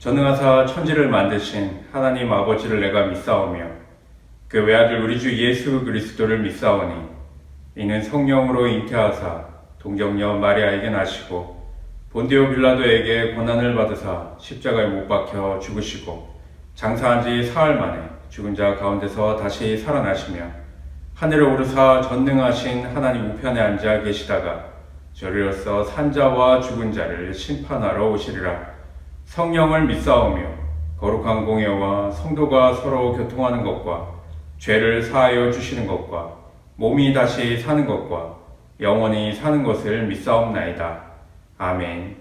전능하사 천지를 만드신 하나님 아버지를 내가 믿사오며 그 외아들 우리 주 예수 그리스도를 믿사오니 이는 성령으로 잉태하사 동정녀 마리아에게 나시고 본디오 빌라도에게 고난을 받으사 십자가에 못 박혀 죽으시고 장사한 지 사흘 만에 죽은 자 가운데서 다시 살아나시며 하늘에 오르사 전능하신 하나님 우편에 앉아 계시다가 저리로서 산자와 죽은 자를 심판하러 오시리라. 성령을 믿사오며 거룩한 공예와 성도가 서로 교통하는 것과 죄를 사하여 주시는 것과 몸이 다시 사는 것과 영원히 사는 것을 믿사옵나이다. 아멘.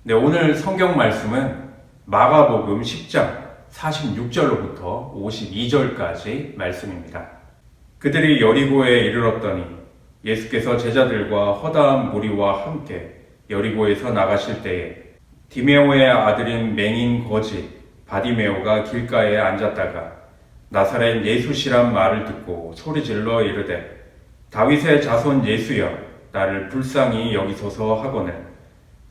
네, 오늘 성경 말씀은 마가복음 10장 46절로부터 52절까지 말씀입니다. 그들이 여리고에 이르렀더니 예수께서 제자들과 허다한 무리와 함께 여리고에서 나가실 때에 디메오의 아들인 맹인 거지 바디메오가 길가에 앉았다가 나사렛 예수시란 말을 듣고 소리질러 이르되 다윗의 자손 예수여 나를 불쌍히 여기소서 하거늘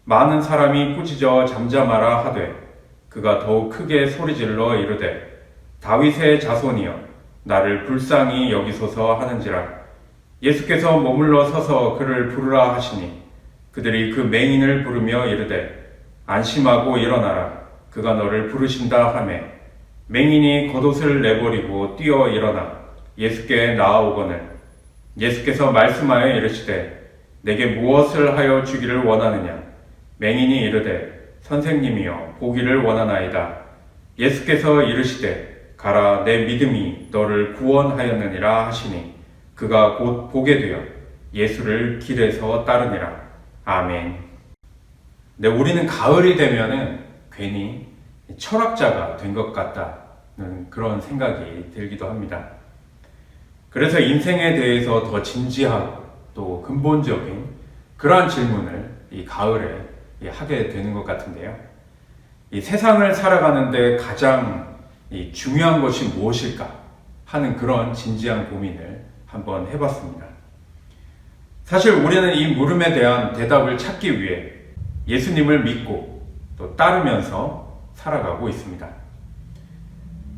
많은 사람이 꾸짖어 잠잠하라 하되 그가 더욱 크게 소리질러 이르되 다윗의 자손이여 나를 불쌍히 여기소서 하는지라. 예수께서 머물러 서서 그를 부르라 하시니 그들이 그 맹인을 부르며 이르되 안심하고 일어나라 그가 너를 부르신다 하매 맹인이 겉옷을 내버리고 뛰어 일어나 예수께 나아오거늘 예수께서 말씀하여 이르시되 내게 무엇을 하여 주기를 원하느냐. 맹인이 이르되 선생님이여 보기를 원하나이다. 예수께서 이르시되 가라 내 믿음이 너를 구원하였느니라 하시니 그가 곧 보게 되어 예수를 길에서 따르니라. 아멘. 네, 우리는 가을이 되면은 괜히 철학자가 된 것 같다는 그런 생각이 들기도 합니다. 그래서 인생에 대해서 더 진지하고 또 근본적인 그러한 질문을 이 가을에 하게 되는 것 같은데요. 이 세상을 살아가는데 가장 중요한 것이 무엇일까 하는 그런 진지한 고민을 한번 해봤습니다. 사실 우리는 이 물음에 대한 대답을 찾기 위해 예수님을 믿고 또 따르면서 살아가고 있습니다.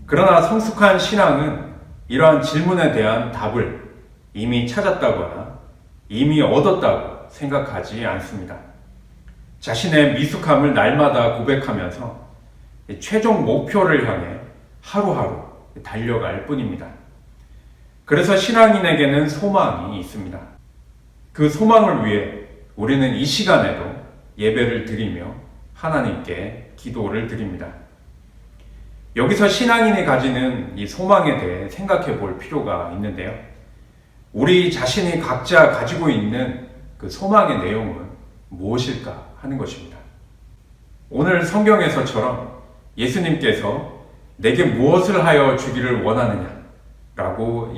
그러나 성숙한 신앙은 이러한 질문에 대한 답을 이미 찾았다거나 이미 얻었다고 생각하지 않습니다. 자신의 미숙함을 날마다 고백하면서 최종 목표를 향해 하루하루 달려갈 뿐입니다. 그래서 신앙인에게는 소망이 있습니다. 그 소망을 위해 우리는 이 시간에도 예배를 드리며 하나님께 기도를 드립니다. 여기서 신앙인이 가지는 이 소망에 대해 생각해 볼 필요가 있는데요. 우리 자신이 각자 가지고 있는 그 소망의 내용은 무엇일까 하는 것입니다. 오늘 성경에서처럼 예수님께서 내게 무엇을 하여 주기를 원하느냐 라고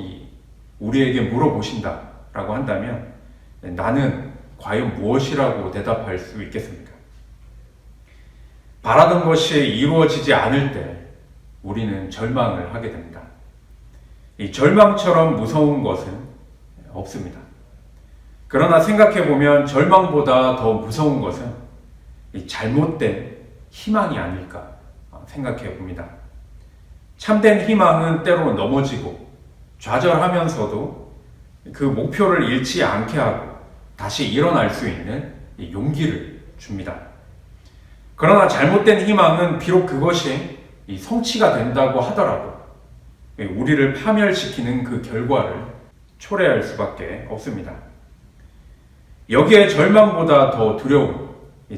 우리에게 물어보신다 라고 한다면 나는 과연 무엇이라고 대답할 수 있겠습니까? 바라던 것이 이루어지지 않을 때 우리는 절망을 하게 됩니다. 이 절망처럼 무서운 것은 없습니다. 그러나 생각해보면 절망보다 더 무서운 것은 이 잘못된 희망이 아닐까 생각해 봅니다. 참된 희망은 때로 넘어지고 좌절하면서도 그 목표를 잃지 않게 하고 다시 일어날 수 있는 용기를 줍니다. 그러나 잘못된 희망은 비록 그것이 성취가 된다고 하더라도 우리를 파멸시키는 그 결과를 초래할 수밖에 없습니다. 여기에 절망보다 더 두려운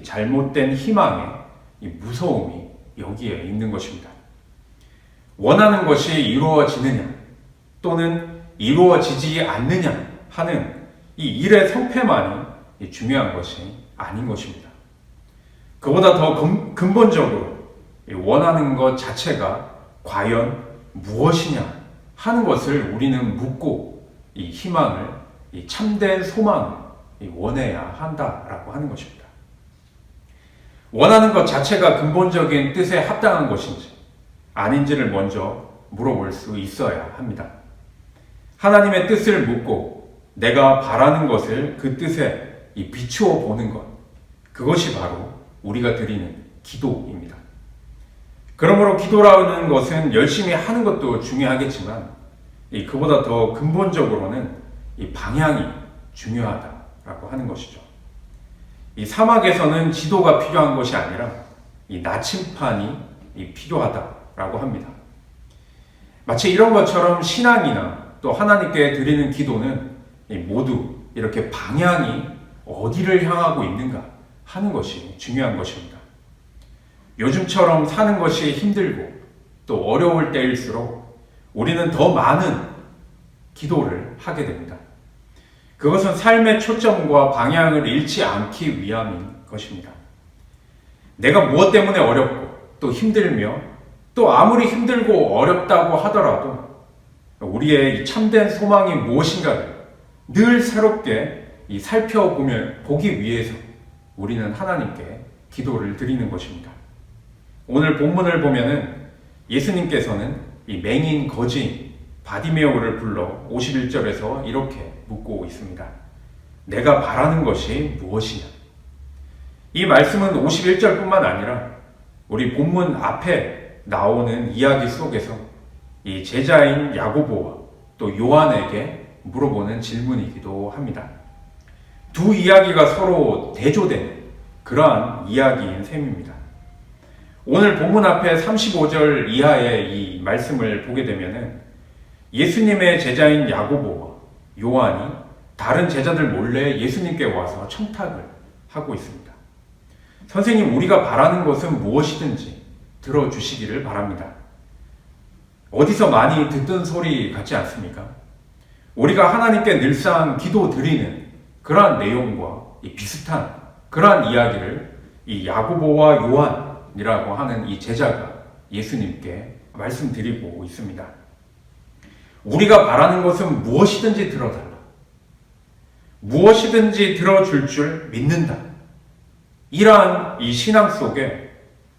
잘못된 희망의 무서움이 여기에 있는 것입니다. 원하는 것이 이루어지느냐 또는 이루어지지 않느냐 하는 이 일의 성패만이 중요한 것이 아닌 것입니다. 그보다 더 근본적으로 원하는 것 자체가 과연 무엇이냐 하는 것을 우리는 묻고 이 희망을, 이 참된 소망을 원해야 한다라고 하는 것입니다. 원하는 것 자체가 근본적인 뜻에 합당한 것인지 아닌지를 먼저 물어볼 수 있어야 합니다. 하나님의 뜻을 묻고 내가 바라는 것을 그 뜻에 비추어 보는 것, 그것이 바로 우리가 드리는 기도입니다. 그러므로 기도라는 것은 열심히 하는 것도 중요하겠지만 그보다 더 근본적으로는 이 방향이 중요하다라고 하는 것이죠. 이 사막에서는 지도가 필요한 것이 아니라 이 나침판이 필요하다라고 합니다. 마치 이런 것처럼 신앙이나 또 하나님께 드리는 기도는 모두 이렇게 방향이 어디를 향하고 있는가 하는 것이 중요한 것입니다. 요즘처럼 사는 것이 힘들고 또 어려울 때일수록 우리는 더 많은 기도를 하게 됩니다. 그것은 삶의 초점과 방향을 잃지 않기 위함인 것입니다. 내가 무엇 때문에 어렵고 또 힘들며 또 아무리 힘들고 어렵다고 하더라도 우리의 참된 소망이 무엇인가를 늘 새롭게 보기 위해서 우리는 하나님께 기도를 드리는 것입니다. 오늘 본문을 보면은 예수님께서는 이 맹인 거지 바디메오를 불러 51절에서 이렇게 묻고 있습니다. 내가 바라는 것이 무엇이냐? 이 말씀은 51절뿐만 아니라 우리 본문 앞에 나오는 이야기 속에서 이 제자인 야고보와 또 요한에게 물어보는 질문이기도 합니다. 두 이야기가 서로 대조되는 그러한 이야기인 셈입니다. 오늘 본문 앞에 35절 이하의 이 말씀을 보게 되면은 예수님의 제자인 야고보와 요한이 다른 제자들 몰래 예수님께 와서 청탁을 하고 있습니다. 선생님, 우리가 바라는 것은 무엇이든지 들어주시기를 바랍니다. 어디서 많이 듣던 소리 같지 않습니까? 우리가 하나님께 늘상 기도 드리는 그러한 내용과 비슷한 그러한 이야기를 이 야고보와 요한이라고 하는 이 제자가 예수님께 말씀드리고 있습니다. 우리가 바라는 것은 무엇이든지 들어달라. 무엇이든지 들어줄 줄 믿는다. 이러한 이 신앙 속에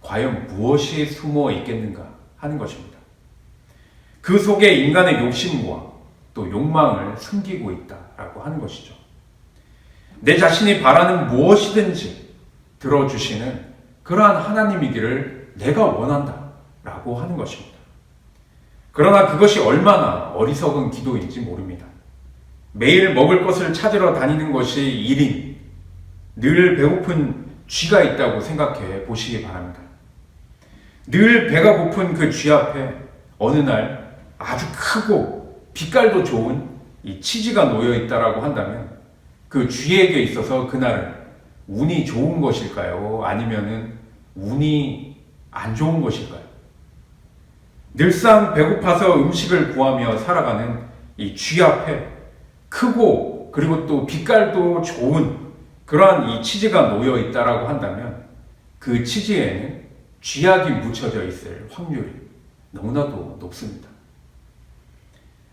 과연 무엇이 숨어 있겠는가 하는 것입니다. 그 속에 인간의 욕심과 또 욕망을 숨기고 있다라고 하는 것이죠. 내 자신이 바라는 무엇이든지 들어주시는 그러한 하나님이기를 내가 원한다라고 하는 것입니다. 그러나 그것이 얼마나 어리석은 기도인지 모릅니다. 매일 먹을 것을 찾으러 다니는 것이 일인, 늘 배고픈 쥐가 있다고 생각해 보시기 바랍니다. 늘 배가 고픈 그 쥐 앞에 어느 날 아주 크고 빛깔도 좋은 이 치즈가 놓여 있다라고 한다면 그 쥐에게 있어서 그날은 운이 좋은 것일까요? 아니면은 운이 안 좋은 것일까요? 늘상 배고파서 음식을 구하며 살아가는 이 쥐 앞에 크고 그리고 또 빛깔도 좋은 그러한 이 치즈가 놓여 있다라고 한다면 그 치즈에는 쥐약이 묻혀져 있을 확률이 너무나도 높습니다.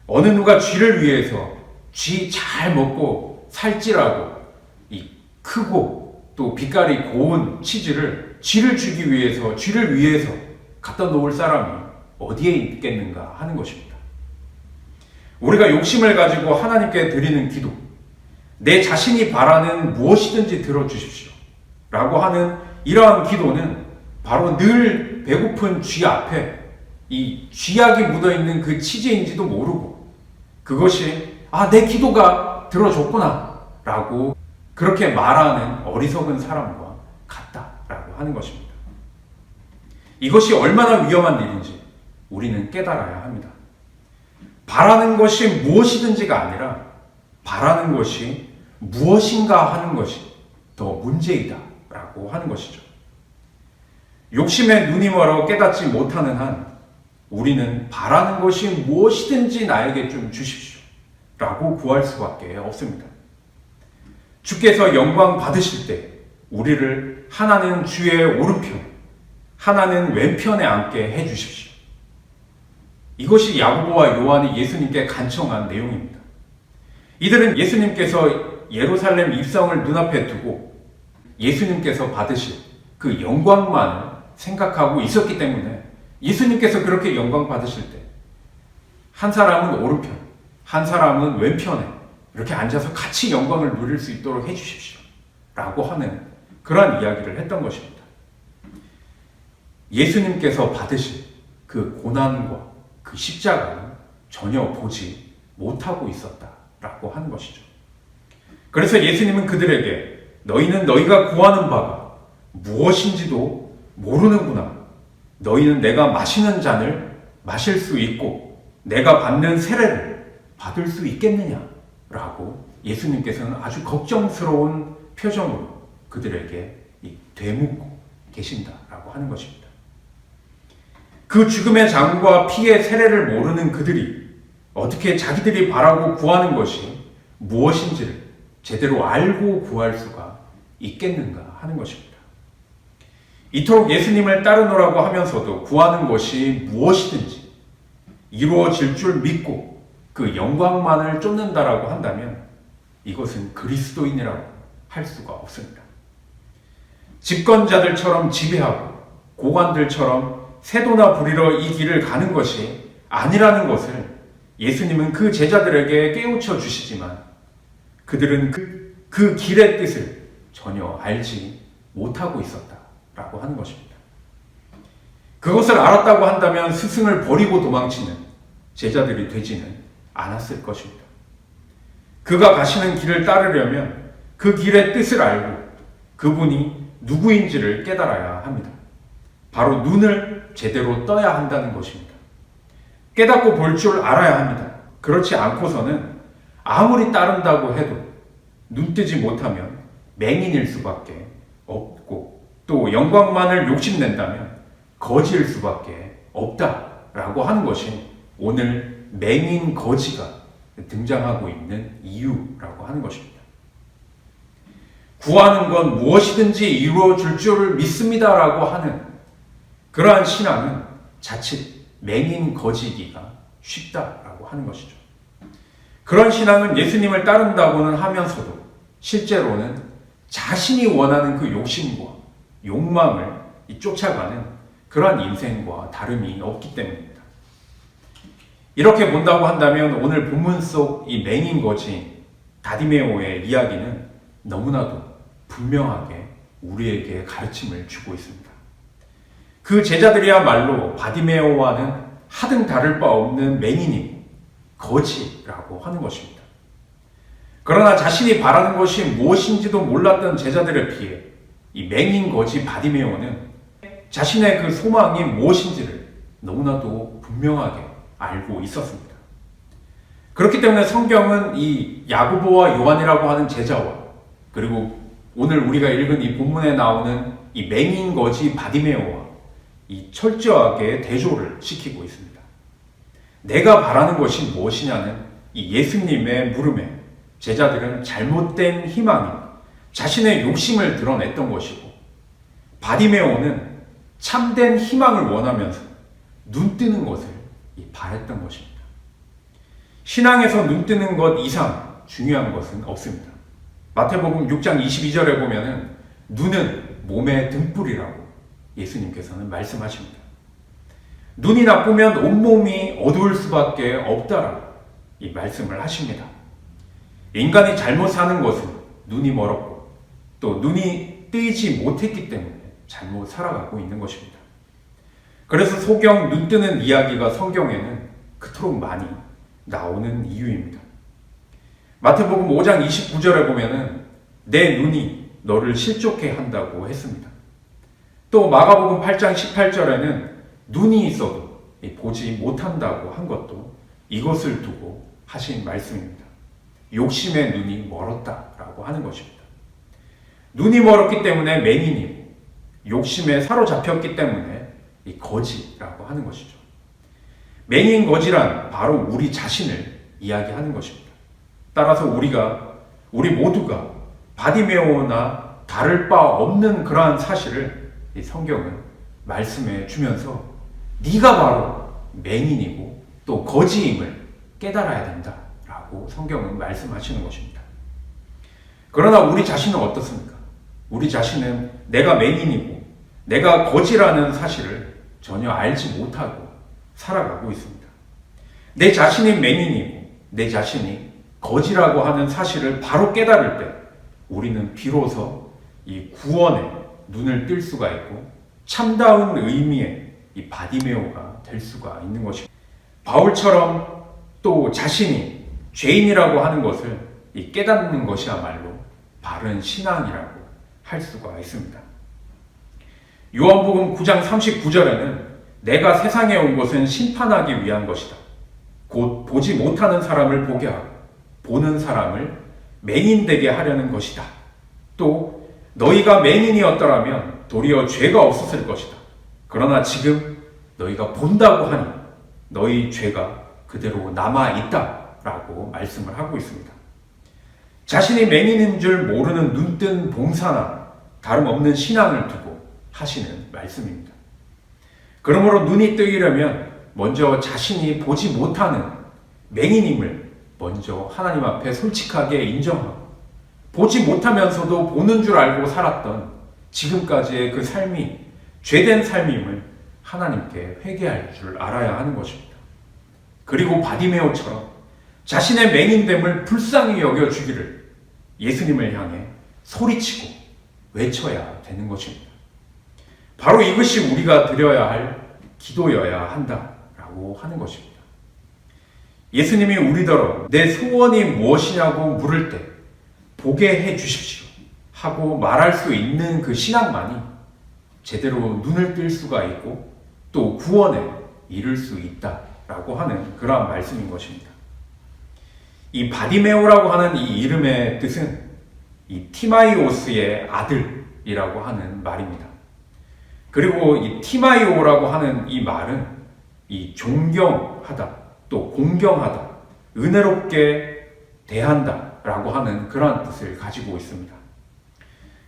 어느 누가 쥐를 위해서 쥐 잘 먹고 살찌라고 이 크고 또 빛깔이 고운 치즈를 쥐를 주기 위해서 쥐를 위해서 갖다 놓을 사람이 어디에 있겠는가 하는 것입니다. 우리가 욕심을 가지고 하나님께 드리는 기도, 내 자신이 바라는 무엇이든지 들어주십시오 라고 하는 이러한 기도는 바로 늘 배고픈 쥐 앞에 이 쥐약이 묻어있는 그 치즈인지도 모르고 그것이 내 기도가 들어줬구나 라고 그렇게 말하는 어리석은 사람과 같다라고 하는 것입니다. 이것이 얼마나 위험한 일인지 우리는 깨달아야 합니다. 바라는 것이 무엇이든지가 아니라 바라는 것이 무엇인가 하는 것이 더 문제이다 라고 하는 것이죠. 욕심에 눈이 멀어 깨닫지 못하는 한 우리는 바라는 것이 무엇이든지 나에게 좀 주십시오 라고 구할 수밖에 없습니다. 주께서 영광 받으실 때 우리를 하나는 주의 오른편, 하나는 왼편에 앉게 해주십시오. 이것이 야고보와 요한이 예수님께 간청한 내용입니다. 이들은 예수님께서 예루살렘 입성을 눈앞에 두고 예수님께서 받으실 그 영광만을 생각하고 있었기 때문에 예수님께서 그렇게 영광 받으실 때 한 사람은 오른편, 한 사람은 왼편에 이렇게 앉아서 같이 영광을 누릴 수 있도록 해주십시오 라고 하는 그런 이야기를 했던 것입니다. 예수님께서 받으실 그 고난과 그 십자가는 전혀 보지 못하고 있었다라고 하는 것이죠. 그래서 예수님은 그들에게 너희는 너희가 구하는 바가 무엇인지도 모르는구나. 너희는 내가 마시는 잔을 마실 수 있고 내가 받는 세례를 받을 수 있겠느냐라고 예수님께서는 아주 걱정스러운 표정으로 그들에게 되묻고 계신다라고 하는 것입니다. 그 죽음의 장과 피의 세례를 모르는 그들이 어떻게 자기들이 바라고 구하는 것이 무엇인지를 제대로 알고 구할 수가 있겠는가 하는 것입니다. 이토록 예수님을 따르노라고 하면서도 구하는 것이 무엇이든지 이루어질 줄 믿고 그 영광만을 쫓는다라고 한다면 이것은 그리스도인이라고 할 수가 없습니다. 집권자들처럼 지배하고 고관들처럼 세도나 부리러 이 길을 가는 것이 아니라는 것을 예수님은 그 제자들에게 깨우쳐 주시지만 그들은 그 길의 뜻을 전혀 알지 못하고 있었다라고 하는 것입니다. 그것을 알았다고 한다면 스승을 버리고 도망치는 제자들이 되지는 않았을 것입니다. 그가 가시는 길을 따르려면 그 길의 뜻을 알고 그분이 누구인지를 깨달아야 합니다. 바로 눈을 제대로 떠야 한다는 것입니다. 깨닫고 볼 줄 알아야 합니다. 그렇지 않고서는 아무리 따른다고 해도 눈 뜨지 못하면 맹인일 수밖에 없고 또 영광만을 욕심낸다면 거지일 수밖에 없다라고 하는 것이 오늘 맹인 거지가 등장하고 있는 이유라고 하는 것입니다. 구하는 건 무엇이든지 이루어줄 줄을 믿습니다라고 하는 그러한 신앙은 자칫 맹인 거지기가 쉽다라고 하는 것이죠. 그런 신앙은 예수님을 따른다고는 하면서도 실제로는 자신이 원하는 그 욕심과 욕망을 쫓아가는 그러한 인생과 다름이 없기 때문입니다. 이렇게 본다고 한다면 오늘 본문 속 이 맹인 거지 바디메오의 이야기는 너무나도 분명하게 우리에게 가르침을 주고 있습니다. 그 제자들이야말로 바디메오와는 하등 다를 바 없는 맹인이고 거지라고 하는 것입니다. 그러나 자신이 바라는 것이 무엇인지도 몰랐던 제자들에 비해 이 맹인 거지 바디메오는 자신의 그 소망이 무엇인지를 너무나도 분명하게 알고 있었습니다. 그렇기 때문에 성경은 이 야고보와 요한이라고 하는 제자와 그리고 오늘 우리가 읽은 이 본문에 나오는 이 맹인 거지 바디메오와 이 철저하게 대조를 시키고 있습니다. 내가 바라는 것이 무엇이냐는 이 예수님의 물음에 제자들은 잘못된 희망이 자신의 욕심을 드러냈던 것이고 바디메오는 참된 희망을 원하면서 눈 뜨는 것을 바랬던 것입니다. 신앙에서 눈 뜨는 것 이상 중요한 것은 없습니다. 마태복음 6장 22절에 보면은 눈은 몸의 등불이라고 예수님께서는 말씀하십니다. 눈이 나쁘면 온몸이 어두울 수밖에 없다라고 이 말씀을 하십니다. 인간이 잘못 사는 것은 눈이 멀었고 또 눈이 뜨이지 못했기 때문에 잘못 살아가고 있는 것입니다. 그래서 소경 눈 뜨는 이야기가 성경에는 그토록 많이 나오는 이유입니다. 마태복음 5장 29절에 보면은 내 눈이 너를 실족해 한다고 했습니다. 또 마가복음 8장 18절에는 눈이 있어도 보지 못한다고 한 것도 이것을 두고 하신 말씀입니다. 욕심의 눈이 멀었다라고 하는 것입니다. 눈이 멀었기 때문에 맹인이고 욕심에 사로잡혔기 때문에 이 거지라고 하는 것이죠. 맹인 거지란 바로 우리 자신을 이야기하는 것입니다. 따라서 우리 모두가 바디메오나 다를 바 없는 그러한 사실을 이 성경은 말씀해 주면서 네가 바로 맹인이고 또 거지임을 깨달아야 된다라고 성경은 말씀하시는 것입니다. 그러나 우리 자신은 어떻습니까? 우리 자신은 내가 맹인이고 내가 거지라는 사실을 전혀 알지 못하고 살아가고 있습니다. 내 자신이 맹인이고 내 자신이 거지라고 하는 사실을 바로 깨달을 때 우리는 비로소 이 구원에 눈을 뜰 수가 있고 참다운 의미의 이 바디메오가 될 수가 있는 것입니다. 바울처럼 또 자신이 죄인이라고 하는 것을 이 깨닫는 것이야말로 바른 신앙이라고 할 수가 있습니다. 요한복음 9장 39절에는 내가 세상에 온 것은 심판하기 위한 것이다. 곧 보지 못하는 사람을 보게 하고 보는 사람을 맹인되게 하려는 것이다. 또 너희가 맹인이었더라면 도리어 죄가 없었을 것이다. 그러나 지금 너희가 본다고 하니 너희 죄가 그대로 남아있다라고 말씀을 하고 있습니다. 자신이 맹인인 줄 모르는 눈뜬 봉사나 다름없는 신앙을 두고 하시는 말씀입니다. 그러므로 눈이 뜨이려면 먼저 자신이 보지 못하는 맹인임을 먼저 하나님 앞에 솔직하게 인정하고 보지 못하면서도 보는 줄 알고 살았던 지금까지의 그 삶이 죄된 삶임을 하나님께 회개할 줄 알아야 하는 것입니다. 그리고 바디메오처럼 자신의 맹인됨을 불쌍히 여겨주기를 예수님을 향해 소리치고 외쳐야 되는 것입니다. 바로 이것이 우리가 드려야 할 기도여야 한다라고 하는 것입니다. 예수님이 우리더러 내 소원이 무엇이냐고 물을 때 보게 해 주십시오 하고 말할 수 있는 그 신앙만이 제대로 눈을 뜰 수가 있고 또 구원에 이를 수 있다라고 하는 그러한 말씀인 것입니다. 이 바디메오라고 하는 이 이름의 뜻은 이 티마이오스의 아들이라고 하는 말입니다. 그리고 이 티마이오라고 하는 이 말은 이 존경하다, 또 공경하다, 은혜롭게 대한다라고 하는 그러한 뜻을 가지고 있습니다.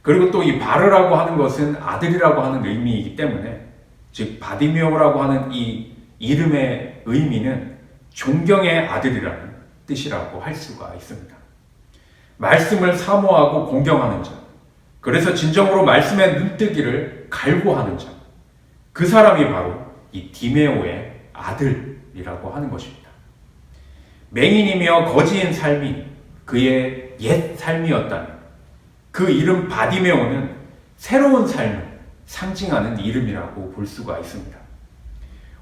그리고 또 이 바르라고 하는 것은 아들이라고 하는 의미이기 때문에 즉 바디메오라고 하는 이 이름의 의미는 존경의 아들이라는 뜻이라고 할 수가 있습니다. 말씀을 사모하고 공경하는 자, 그래서 진정으로 말씀의 눈뜨기를 갈구하는 자, 그 사람이 바로 이 디메오의 아들이라고 하는 것입니다. 맹인이며 거지인 삶이 그의 옛 삶이었다면 그 이름 바디메오는 새로운 삶을 상징하는 이름이라고 볼 수가 있습니다.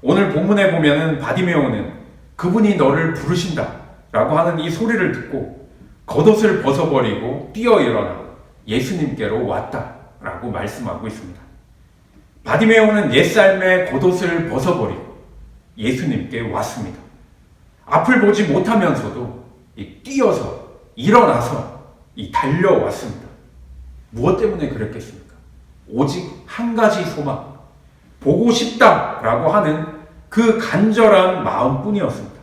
오늘 본문에 보면은 바디메오는 그분이 너를 부르신다 라고 하는 이 소리를 듣고 겉옷을 벗어버리고 뛰어 일어나 예수님께로 왔다라고 말씀하고 있습니다. 바디메오는 옛삶의 겉옷을 벗어버리고 예수님께 왔습니다. 앞을 보지 못하면서도 뛰어서 일어나서 달려왔습니다. 무엇 때문에 그랬겠습니까? 오직 한 가지 소망, 보고 싶다라고 하는 그 간절한 마음뿐이었습니다.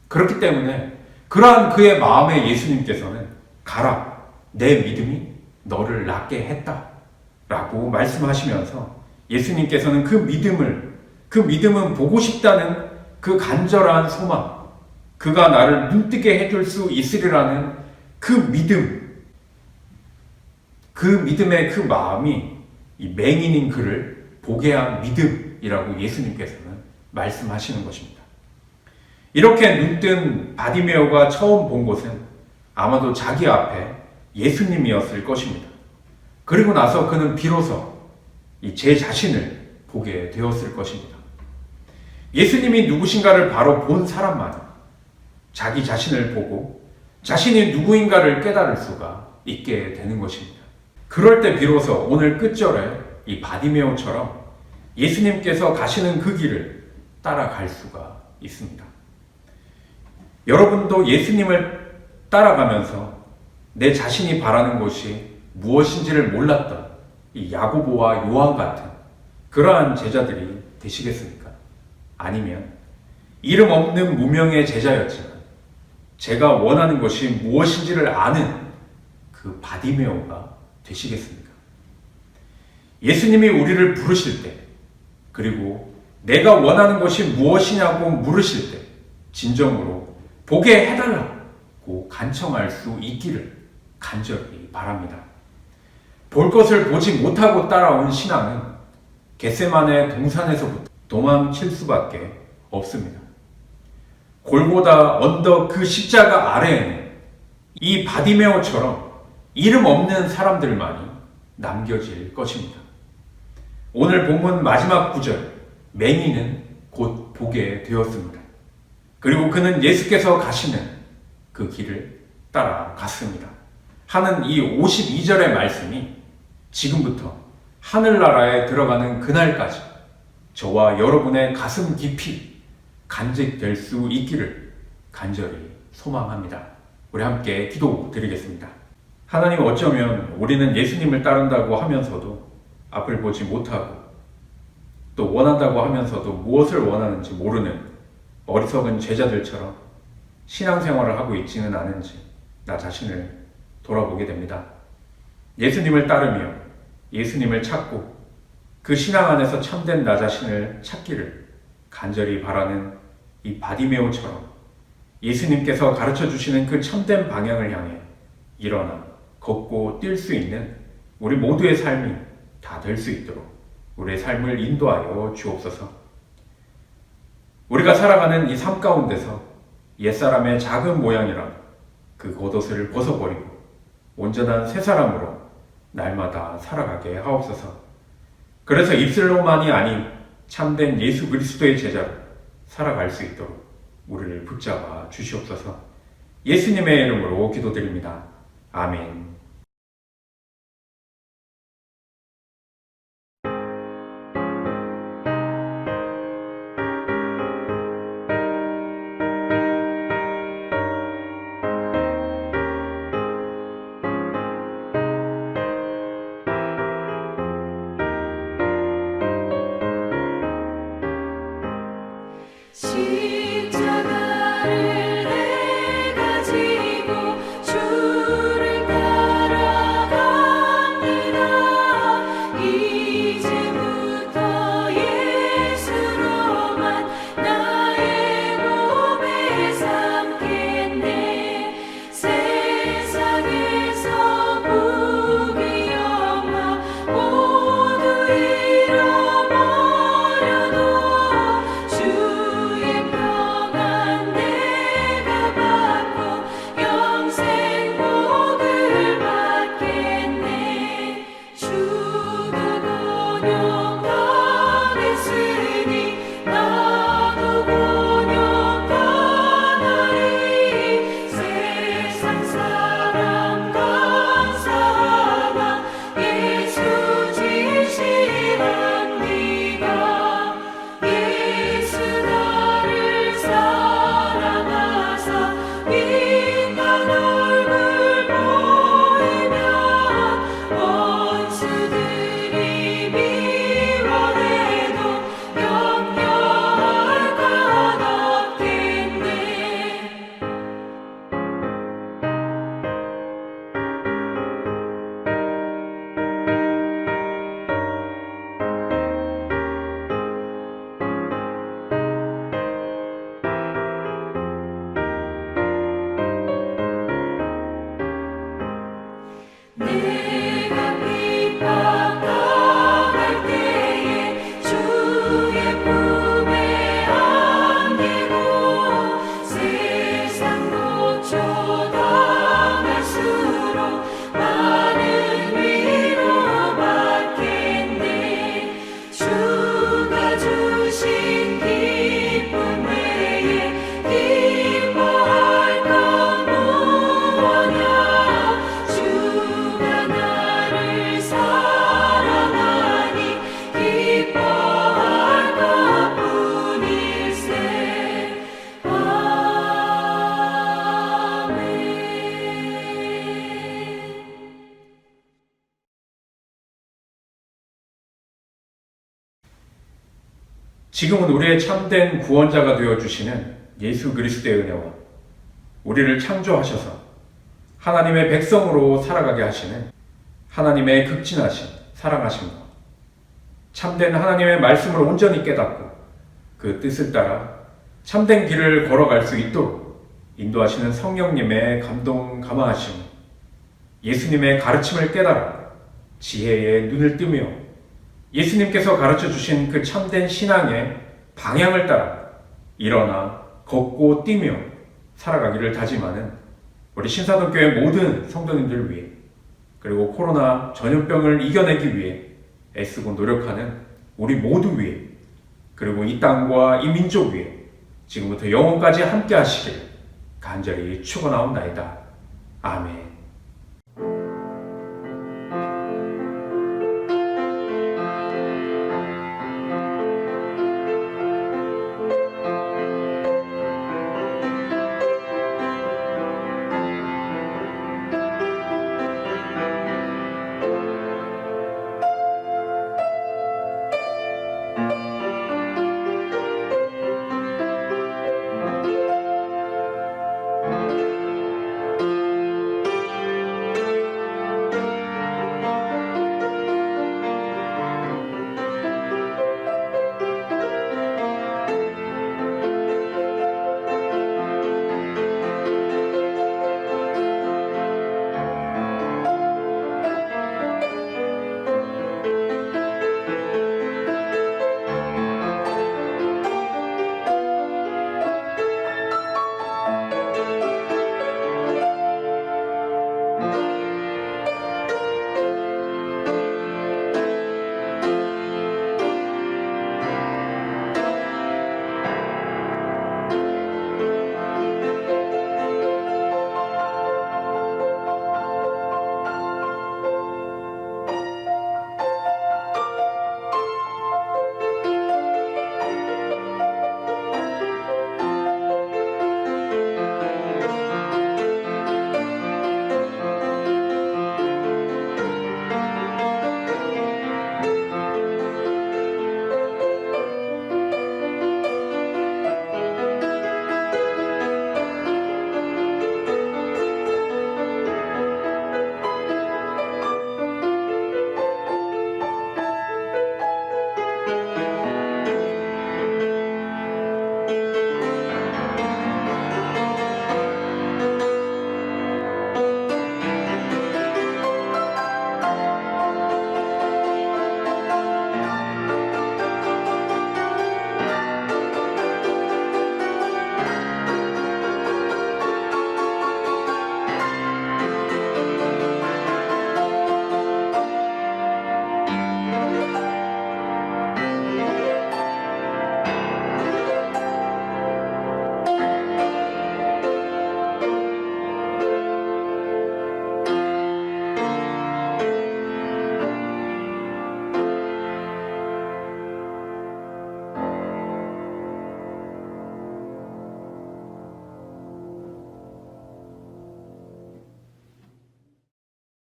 그렇기 때문에 그러한 그의 마음에 예수님께서는 가라, 내 믿음이 너를 낫게 했다 라고 말씀하시면서 예수님께서는 그 믿음은 보고 싶다는 그 간절한 소망, 그가 나를 눈뜨게 해줄 수 있으리라는 그 믿음의 그 마음이 이 맹인인 그를 보게 한 믿음이라고 예수님께서는 말씀하시는 것입니다. 이렇게 눈뜬 바디메오가 처음 본 곳은 아마도 자기 앞에 예수님이었을 것입니다. 그리고 나서 그는 비로소 제 자신을 보게 되었을 것입니다. 예수님이 누구신가를 바로 본 사람만이 자기 자신을 보고 자신이 누구인가를 깨달을 수가 있게 되는 것입니다. 그럴 때 비로소 오늘 끝절에 이 바디메오처럼 예수님께서 가시는 그 길을 따라갈 수가 있습니다. 여러분도 예수님을 따라가면서 내 자신이 바라는 것이 무엇인지를 몰랐던 이 야고보와 요한 같은 그러한 제자들이 되시겠습니까? 아니면 이름 없는 무명의 제자였지만 제가 원하는 것이 무엇인지를 아는 그 바디메오가 되시겠습니까? 예수님이 우리를 부르실 때, 그리고 내가 원하는 것이 무엇이냐고 물으실 때 진정으로 보게 해달라고 간청할 수 있기를 간절히 바랍니다. 볼 것을 보지 못하고 따라온 신앙은 겟세마네 동산에서부터 도망칠 수밖에 없습니다. 골고다 언덕 그 십자가 아래에는 이 바디메오처럼 이름 없는 사람들만이 남겨질 것입니다. 오늘 본문 마지막 구절, 맹인은 곧 보게 되었습니다. 그리고 그는 예수께서 가시는 그 길을 따라갔습니다. 하는 이 52절의 말씀이 지금부터 하늘나라에 들어가는 그날까지 저와 여러분의 가슴 깊이 간직될 수 있기를 간절히 소망합니다. 우리 함께 기도드리겠습니다. 하나님, 어쩌면 우리는 예수님을 따른다고 하면서도 앞을 보지 못하고 또 원한다고 하면서도 무엇을 원하는지 모르는 어리석은 제자들처럼 신앙생활을 하고 있지는 않은지 나 자신을 돌아보게 됩니다. 예수님을 따르며 예수님을 찾고 그 신앙 안에서 참된 나 자신을 찾기를 간절히 바라는 이 바디메오처럼 예수님께서 가르쳐 주시는 그 참된 방향을 향해 일어나 걷고 뛸 수 있는 우리 모두의 삶이 다 될 수 있도록 우리의 삶을 인도하여 주옵소서. 우리가 살아가는 이 삶 가운데서 옛사람의 작은 모양이란 그 겉옷을 벗어버리고 온전한 새 사람으로 날마다 살아가게 하옵소서. 그래서 입술로만이 아닌 참된 예수 그리스도의 제자로 살아갈 수 있도록 우리를 붙잡아 주시옵소서. 예수님의 이름으로 기도드립니다. 아멘. 십자가를 내가 지고 주를 따라갑니다. 이제부터 예수로만 나의 고백 삼겠네. 세상에서 부귀 영화 모두 잃어버려도 주의 평안 내가 받고 영생 복을 받겠네. 주가 곤욕당했으니 나도 곤욕당하리. 세상 사람 감사하나 예수 진실합니다. 예수 나를 사랑하사 빛난 얼굴 보이면 원수들이 미워해도 염려할 것 없겠네. 내가 핍박당할 때에 주의 품에 안기고 세상 고초당할수록 많은 위로 받겠네. 주가 주신 기쁨 외에 기뻐할 건 무엇냐. 주가 나를 사랑하니 기뻐할 것뿐일세. 아멘. 지금은 우리의 참된 구원자가 되어주시는 예수 그리스도의 은혜와 우리를 창조하셔서 하나님의 백성으로 살아가게 하시는 하나님의 극진하신 사랑하심과 참된 하나님의 말씀을 온전히 깨닫고 그 뜻을 따라 참된 길을 걸어갈 수 있도록 인도하시는 성령님의 감동 감화하심, 예수님의 가르침을 깨달아 지혜의 눈을 뜨며 예수님께서 가르쳐 주신 그 참된 신앙의 방향을 따라 일어나 걷고 뛰며 살아가기를 다짐하는 우리 신사동교회 모든 성도님들 위해, 그리고 코로나 전염병을 이겨내기 위해 애쓰고 노력하는 우리 모두 위해, 그리고 이 땅과 이 민족 위해 지금부터 영원까지 함께 하시길 간절히 축원하옵나이다. 아멘.